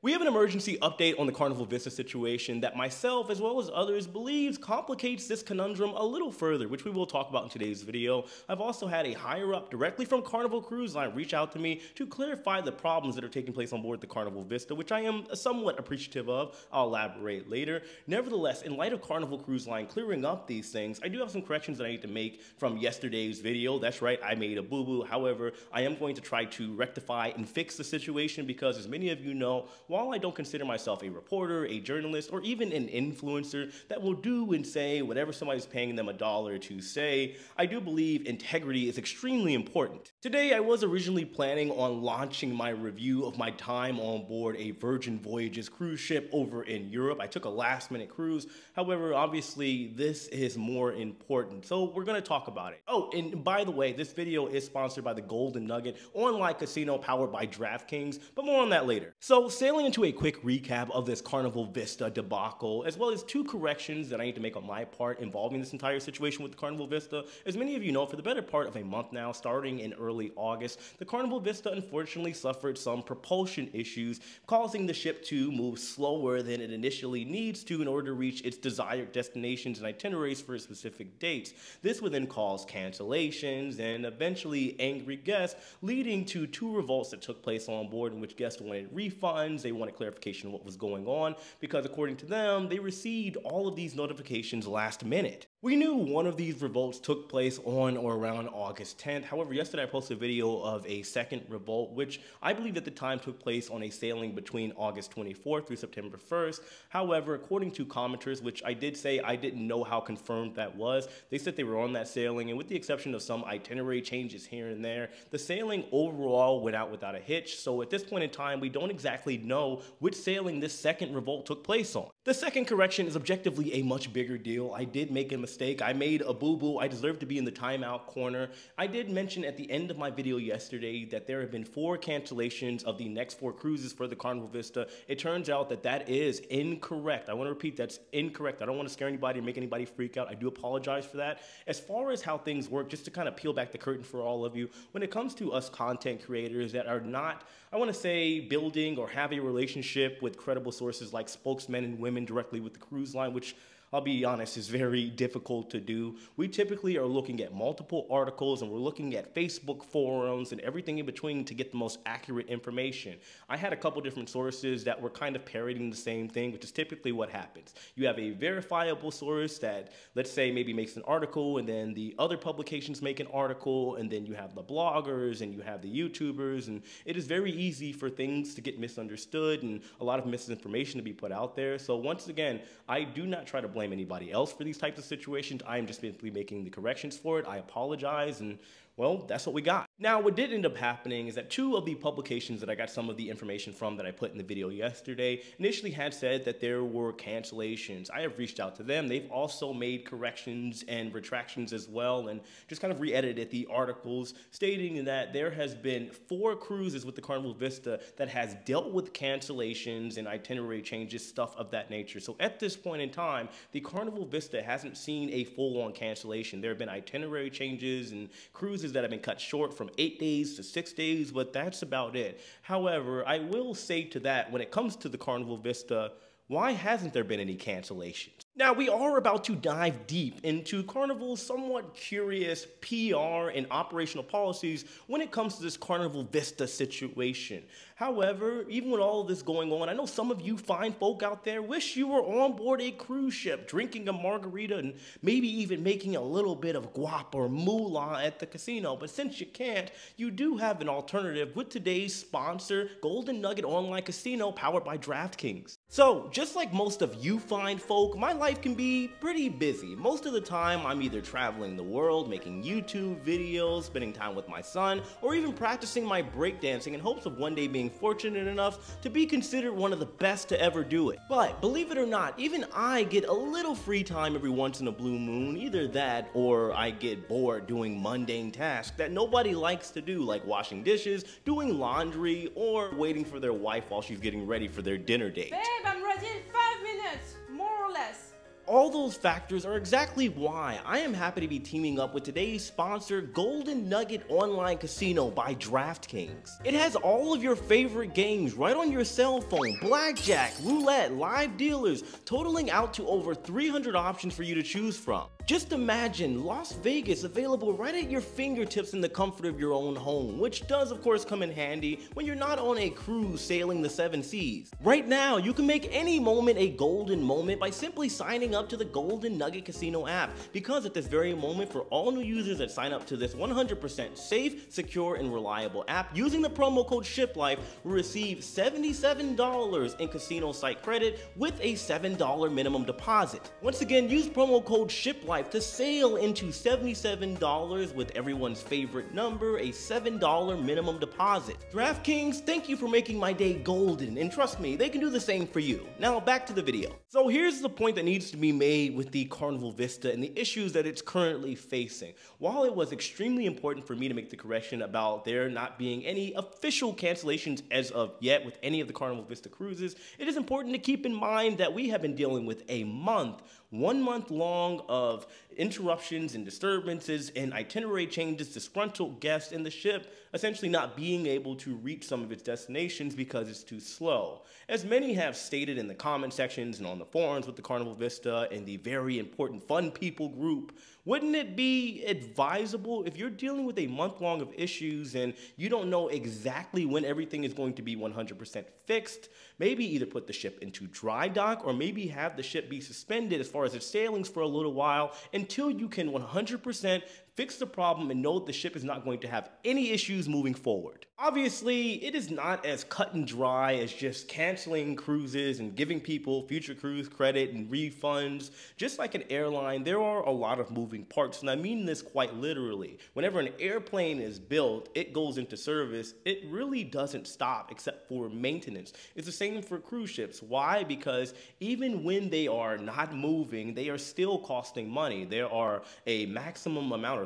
We have an emergency update on the Carnival Vista situation that myself, as well as others, believes complicates this conundrum a little further, which we will talk about in today's video. I've also had a higher-up directly from Carnival Cruise Line reach out to me to clarify the problems that are taking place on board the Carnival Vista, which I am somewhat appreciative of. I'll elaborate later. Nevertheless, in light of Carnival Cruise Line clearing up these things, I do have some corrections that I need to make from yesterday's video. That's right, I made a boo-boo. However, I am going to try to rectify and fix the situation because, as many of you know, while I don't consider myself a reporter, a journalist, or even an influencer that will do and say whatever somebody's paying them $1 to say, I do believe integrity is extremely important. Today, I was originally planning on launching my review of my time on board a Virgin Voyages cruise ship over in Europe. I took a last-minute cruise. However, obviously, this is more important, so we're going to talk about it. Oh, and by the way, this video is sponsored by the Golden Nugget online casino powered by DraftKings, but more on that later. So, sailing into a quick recap of this Carnival Vista debacle, as well as two corrections that I need to make on my part involving this entire situation with the Carnival Vista. As many of you know, for the better part of a month now, starting in early August, the Carnival Vista unfortunately suffered some propulsion issues, causing the ship to move slower than it initially needs to in order to reach its desired destinations and itineraries for specific dates. This would then cause cancellations and eventually angry guests, leading to two revolts that took place on board in which guests wanted refunds, they wanted clarification of what was going on, because according to them, they received all of these notifications last minute. We knew one of these revolts took place on or around August 10th. However, yesterday I posted a video of a second revolt, which I believe at the time took place on a sailing between August 24th through September 1st. However, according to commenters, which I did say I didn't know how confirmed that was, they said they were on that sailing, and with the exception of some itinerary changes here and there, the sailing overall went out without a hitch. So at this point in time, we don't exactly know which sailing this second revolt took place on. The second correction is objectively a much bigger deal. I did make a mistake. I made a boo-boo. I deserve to be in the timeout corner. I did mention at the end of my video yesterday that there have been 4 cancellations of the next 4 cruises for the Carnival Vista. It turns out that that is incorrect. I want to repeat, that's incorrect. I don't want to scare anybody or make anybody freak out. I do apologize for that. As far as how things work, just to kind of peel back the curtain for all of you, when it comes to us content creators that are not, I want to say, building or have a relationship with credible sources like spokesmen and women directly with the cruise line, which I'll be honest, is very difficult to do. We typically are looking at multiple articles and we're looking at Facebook forums and everything in between to get the most accurate information. I had a couple different sources that were kind of parroting the same thing, which is typically what happens. You have a verifiable source that, let's say, maybe makes an article, and then the other publications make an article, and then you have the bloggers and you have the YouTubers, and it is very easy for things to get misunderstood and a lot of misinformation to be put out there. So once again, I do not try to blame anybody else for these types of situations. I am just simply making the corrections for it. I apologize, and well, that's what we got. Now, what did end up happening is that 2 of the publications that I got some of the information from that I put in the video yesterday initially had said that there were cancellations. I have reached out to them. They've also made corrections and retractions as well, and just kind of re-edited the articles stating that there has been 4 cruises with the Carnival Vista that has dealt with cancellations and itinerary changes, stuff of that nature. So at this point in time, the Carnival Vista hasn't seen a full-on cancellation. There have been itinerary changes and cruises that have been cut short from 8 days to 6 days, but that's about it. However, I will say to that, when it comes to the Carnival Vista, why hasn't there been any cancellations? Now, we are about to dive deep into Carnival's somewhat curious PR and operational policies when it comes to this Carnival Vista situation. However, even with all of this going on, I know some of you fine folk out there wish you were on board a cruise ship, drinking a margarita and maybe even making a little bit of guap or moolah at the casino. But since you can't, you do have an alternative with today's sponsor, Golden Nugget Online Casino, powered by DraftKings. So, just like most of you fine folk, my life can be pretty busy. Most of the time, I'm either traveling the world, making YouTube videos, spending time with my son, or even practicing my breakdancing in hopes of one day being fortunate enough to be considered one of the best to ever do it. But believe it or not, even I get a little free time every once in a blue moon. Either that or I get bored doing mundane tasks that nobody likes to do, like washing dishes, doing laundry, or waiting for their wife while she's getting ready for their dinner date. Babe, I'm ready in 5 minutes, more or less. All those factors are exactly why I am happy to be teaming up with today's sponsor, Golden Nugget Online Casino by DraftKings. It has all of your favorite games right on your cell phone: blackjack, roulette, live dealers, totaling out to over 300 options for you to choose from. Just imagine Las Vegas available right at your fingertips in the comfort of your own home, which does of course come in handy when you're not on a cruise sailing the 7 seas. Right now, you can make any moment a golden moment by simply signing up to the Golden Nugget Casino app, because at this very moment, for all new users that sign up to this 100% safe, secure, and reliable app, using the promo code SHIPLIFE will receive $77 in casino site credit with a $7 minimum deposit. Once again, use promo code SHIPLIFE to sail into $77 with everyone's favorite number, a $7 minimum deposit. DraftKings, thank you for making my day golden, and trust me, they can do the same for you. Now back to the video. So here's the point that needs to be made with the Carnival Vista and the issues that it's currently facing. While it was extremely important for me to make the correction about there not being any official cancellations as of yet with any of the Carnival Vista cruises, it is important to keep in mind that we have been dealing with a month, 1 month long of interruptions and disturbances and itinerary changes, disgruntled guests, and the ship essentially not being able to reach some of its destinations because it's too slow. As many have stated in the comment sections and on the forums with the Carnival Vista and the very important fun people group, wouldn't it be advisable if you're dealing with a month long of issues and you don't know exactly when everything is going to be 100% fixed, maybe either put the ship into dry dock or maybe have the ship be suspended as far as its sailings for a little while until you can 100% fix the problem and know the ship is not going to have any issues moving forward. Obviously, it is not as cut and dry as just canceling cruises and giving people future cruise credit and refunds. Just like an airline, there are a lot of moving parts, and I mean this quite literally. Whenever an airplane is built, it goes into service, it really doesn't stop except for maintenance. It's the same for cruise ships. Why? Because even when they are not moving, they are still costing money. There are a minimum amount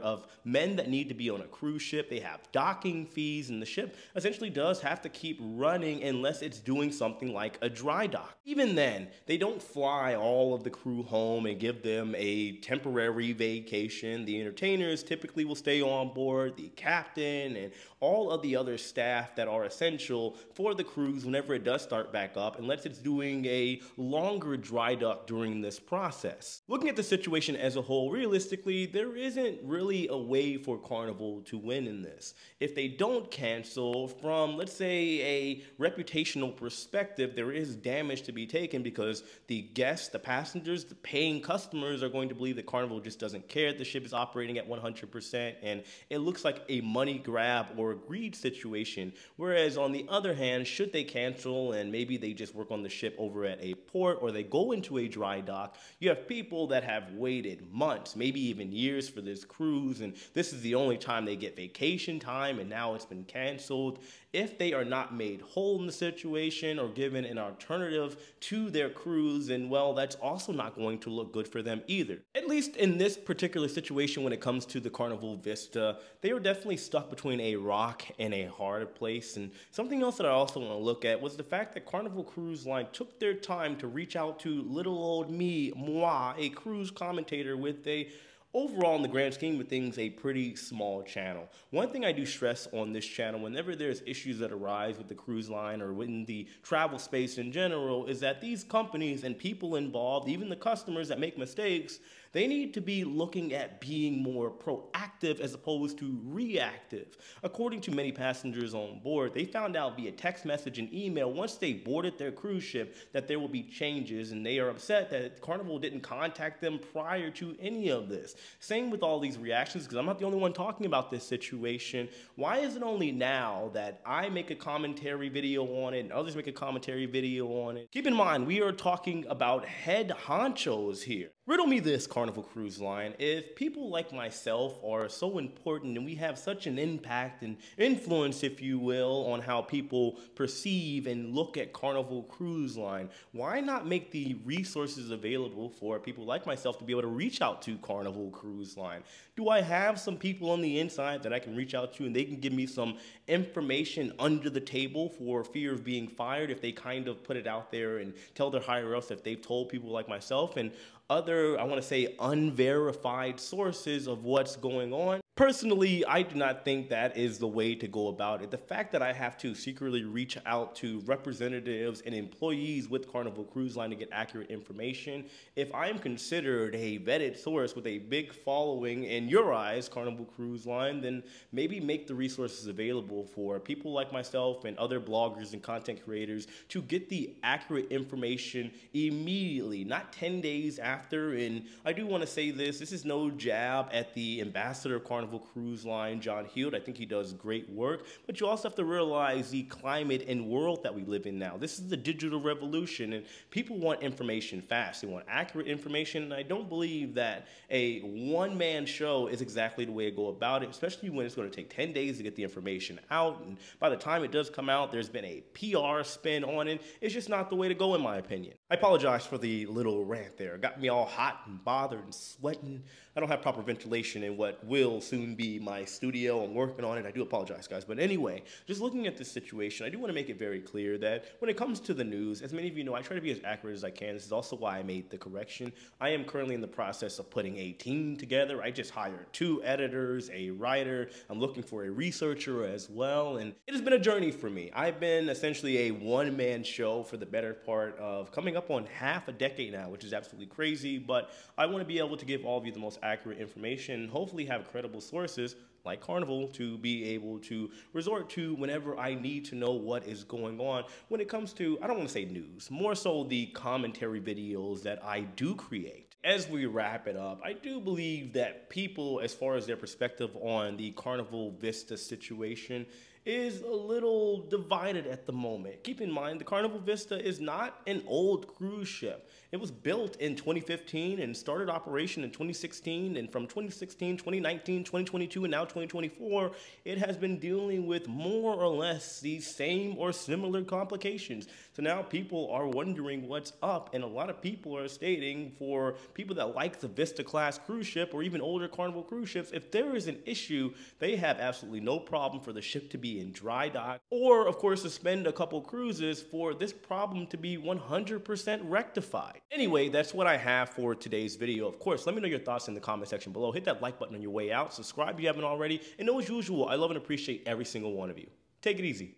of men that need to be on a cruise ship. They have docking fees, and the ship essentially does have to keep running unless it's doing something like a dry dock. Even then, they don't fly all of the crew home and give them a temporary vacation. The entertainers typically will stay on board, the captain, and all of the other staff that are essential for the cruise whenever it does start back up, unless it's doing a longer dry dock during this process. Looking at the situation as a whole, realistically, there isn't really a way for Carnival to win in this. If they don't cancel, from let's say a reputational perspective, there is damage to be taken because the guests, the passengers, the paying customers are going to believe that Carnival just doesn't care. The ship is operating at 100% and it looks like a money grab or greed situation. Whereas on the other hand, should they cancel and maybe they just work on the ship over at a port or they go into a dry dock, you have people that have waited months, maybe even years for this cruise, and this is the only time they get vacation time and now it's been canceled. If they are not made whole in the situation or given an alternative to their cruise, and well, that's also not going to look good for them either. At least in this particular situation when it comes to the Carnival Vista, they were definitely stuck between a rock and a hard place. And something else that I also want to look at was the fact that Carnival Cruise Line took their time to reach out to little old moi, a cruise commentator with a overall, in the grand scheme of things, a pretty small channel. One thing I do stress on this channel whenever there's issues that arise with the cruise line or within the travel space in general is that these companies and people involved, even the customers that make mistakes, they need to be looking at being more proactive as opposed to reactive. According to many passengers on board, they found out via text message and email once they boarded their cruise ship that there will be changes, and they are upset that Carnival didn't contact them prior to any of this. Same with all these reactions, because I'm not the only one talking about this situation. Why is it only now that I make a commentary video on it and others make a commentary video on it? Keep in mind, we are talking about head honchos here. Riddle me this, Carnival Cruise Line. If people like myself are so important and we have such an impact and influence, if you will, on how people perceive and look at Carnival Cruise Line, why not make the resources available for people like myself to be able to reach out to Carnival Cruise Line? Do I have some people on the inside that I can reach out to and they can give me some information under the table for fear of being fired if they kind of put it out there and tell their higher ups that they've told people like myself and other, I want to say, unverified sources of what's going on? Personally, I do not think that is the way to go about it. The fact that I have to secretly reach out to representatives and employees with Carnival Cruise Line to get accurate information, if I'm considered a vetted source with a big following in your eyes, Carnival Cruise Line, then maybe make the resources available for people like myself and other bloggers and content creators to get the accurate information immediately, not 10 days after. And I do want to say this is no jab at the ambassador of Carnival Cruise Line, John Heald. I think he does great work, but you also have to realize the climate and world that we live in now. This is the digital revolution, and people want information fast. They want accurate information, and I don't believe that a one-man show is exactly the way to go about it, especially when it's going to take 10 days to get the information out, and by the time it does come out, there's been a PR spin on it. It's just not the way to go, in my opinion. I apologize for the little rant there. It got me all hot and bothered and sweating. I don't have proper ventilation in what will soon be my studio. I'm working on it. I do apologize, guys. But anyway, just looking at this situation, I do want to make it very clear that when it comes to the news, as many of you know, I try to be as accurate as I can. This is also why I made the correction. I am currently in the process of putting a team together. I just hired 2 editors, a writer. I'm looking for a researcher as well. And it has been a journey for me. I've been essentially a one-man show for the better part of coming up on half a decade now, which is absolutely crazy. But I want to be able to give all of you the most accurate information and hopefully have credible sources like Carnival to be able to resort to whenever I need to know what is going on when it comes to, I don't want to say news, more so the commentary videos that I do create. As we wrap it up, I do believe that people, as far as their perspective on the Carnival Vista situation, is a little divided at the moment. Keep in mind, the Carnival Vista is not an old cruise ship. It was built in 2015 and started operation in 2016, and from 2016, 2019, 2022, and now 2024, it has been dealing with more or less the same or similar complications. So now people are wondering what's up, and a lot of people are stating, for people that like the Vista class cruise ship or even older Carnival cruise ships, if there is an issue, they have absolutely no problem for the ship to be in dry dock, or of course suspend a couple cruises for this problem to be 100% rectified. Anyway, that's what I have for today's video. Of course, let me know your thoughts in the comment section below. Hit that like button on your way out, subscribe if you haven't already, and as usual, I love and appreciate every single one of you. Take it easy.